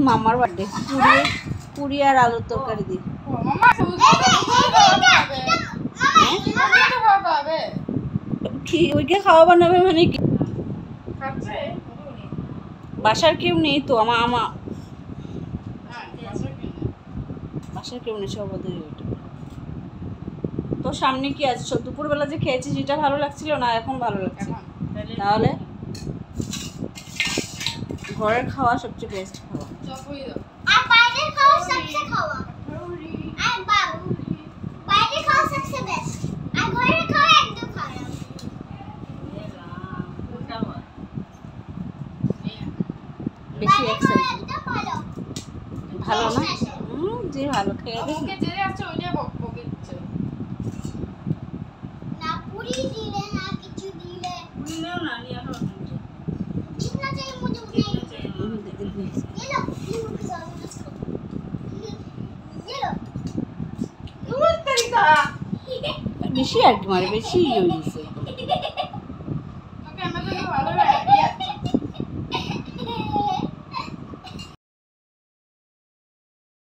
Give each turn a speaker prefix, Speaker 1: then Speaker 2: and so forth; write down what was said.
Speaker 1: মামার বার্থডে পুরি আর আলুর তরকারি দিয়ে কি ওইকে খাওয়া বানাবে মানে কি বাসার কেউ নেই তো আমার বাসার কেউ নেই সব ওদের তোর সামনে কি আছে দুপুরবেলা যে খেয়েছি সেটা ভালো লাগছিল না এখন ভালো লাগছে তাহলে ঘরের খাওয়া সবচেয়ে বেস্ট খাওয়া
Speaker 2: আর বাইরের খাওয়া সবচেয়ে খাওয়া আর বাইরের খাওয়া সবচেয়ে বেস্ট আর ঘরের খাওয়া একদম খারাপ
Speaker 1: বেশি এক্সাইটেড ভালো না যে ভালো খেয়ে দেখি
Speaker 3: ওকে যে আছে ওইটা বকবকে দিচ্ছে
Speaker 2: না পুরি দিলে না কিছু দিলে
Speaker 1: পুরি নাও না নিয়ে খাও
Speaker 2: जितना चाहिए मुझे उतना ही ये लो नींबू के साथ इसको ये लो
Speaker 3: दूध तरीका
Speaker 1: বেশি আর কি মারে বেশি হয়ে গেছে
Speaker 3: ওকে আমাদের ভালো লাগে